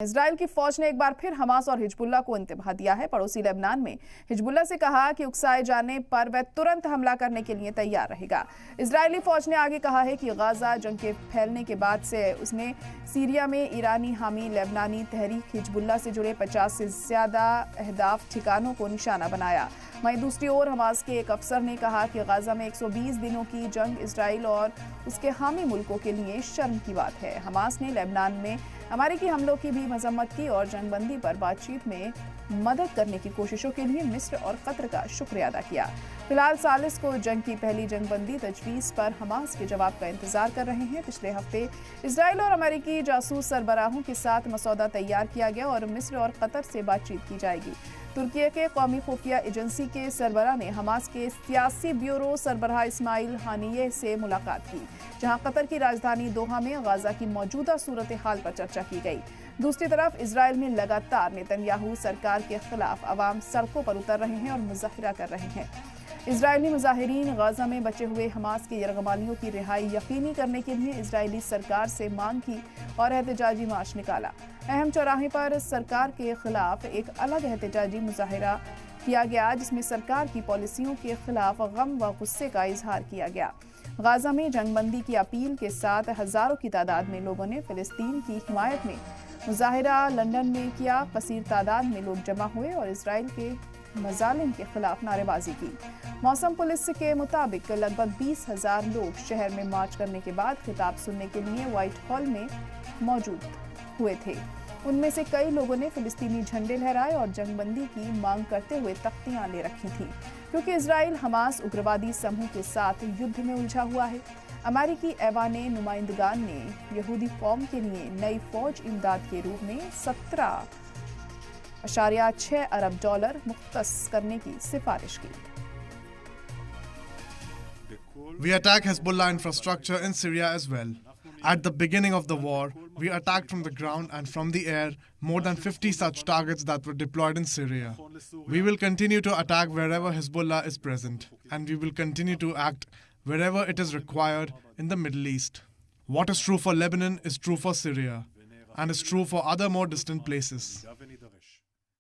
اسرائیل کی فوج نے ایک بار پھر حماس اور حزب اللہ کو انتباہ دیا ہے۔ پڑوسی لبنان میں حزب اللہ سے کہا کہ اکسائے جانے پر وہ ترنت حملہ کرنے کے لیے تیار رہے گا۔ اسرائیلی فوج نے آگے کہا ہے کہ غزہ جنگ کے پھیلنے کے بعد سے اس نے سیریا میں ایرانی حامی لبنانی تحریک حزب اللہ سے جڑے 50 سے زیادہ اہداف ٹھکانوں کو نشانہ بنایا۔ وہیں دوسری اور حماس کے ایک افسر نے کہا کہ غزہ میں 120 دنوں کی جنگ اسرائیل اور اس کے حامی ملکوں کے لیے شرم کی بات ہے۔ حماس نے لبنان میں امریکی حملوں کی بھی مذمت کی اور جنگ بندی پر بات چیت میں مدد کرنے کی کوششوں کے لیے مصر اور قطر کا شکریہ ادا کیا۔ فی الحال ثالث کو جنگ کی پہلی جنگ بندی تجویز پر حماس کے جواب کا انتظار کر رہے ہیں۔ پچھلے ہفتے اسرائیل اور امریکی جاسوس سربراہوں کے ساتھ مسودہ تیار کیا گیا اور مصر اور قطر سے بات چیت کی جائے گی۔ ترکی کے قومی خفیہ ایجنسی کے سربراہ نے حماس کے سیاسی بیورو سربراہ اسماعیل ہانیہ سے ملاقات کی، جہاں قطر کی راجدھانی دوحہ میں غزہ کی موجودہ صورتحال پر چرچا کی گئی۔ دوسری طرف اسرائیل میں لگاتار نتنیاہو سرکار کے خلاف عوام سڑکوں پر اتر رہے ہیں اور مظاہرہ کر رہے ہیں۔ اسرائیلی مظاہرین غزہ میں بچے ہوئے حماس کے یرغمالیوں کی رہائی یقینی کرنے کے لیے اسرائیلی سرکار سے مانگ کی اور احتجاجی مارچ نکالا۔ اہم چوراہے پر سرکار کے خلاف ایک الگ احتجاجی مظاہرہ کیا گیا، جس میں سرکار کی پالیسیوں کے خلاف غم و غصے کا اظہار کیا گیا۔ غزہ میں جنگ بندی کی اپیل کے ساتھ ہزاروں کی تعداد میں لوگوں نے فلسطین کی حمایت میں مظاہرہ لندن میں کیا۔ کثیر تعداد میں لوگ جمع ہوئے اور اسرائیل کے مظالم کے خلاف نعرے بازی کی۔ موسم پولیس کے مطابق لگ بھگ 20,000 لوگ شہر میں مارچ کرنے کے بعد خطاب سننے کے لیے وائٹ ہال میں موجود ہوئے تھے۔ ان میں سے کئی لوگوں نے فلسطینی جھنڈے لہرائے اور جنگ بندی کی مانگ کرتے ہوئے تختیاں لے رکھی تھیں، کیونکہ اسرائیل حماس اگروادی سموں کے ساتھ یدھ میں الجھا ہوا ہے۔ امریکی ایوان نمائندگان نے یہودی قوم کے لیے نئی فوج امداد کے روپ میں $17.6 ارب مختص کرنے کی سفارش کی۔ We attack Hezbollah infrastructure in Syria as well. At the beginning of the war, we attacked from the ground and from the air more than 50 such targets that were deployed in Syria. We will continue to attack wherever Hezbollah is present, and we will continue to act wherever it is required in the Middle East. What is true for Lebanon is true for Syria, and is true for other more distant places.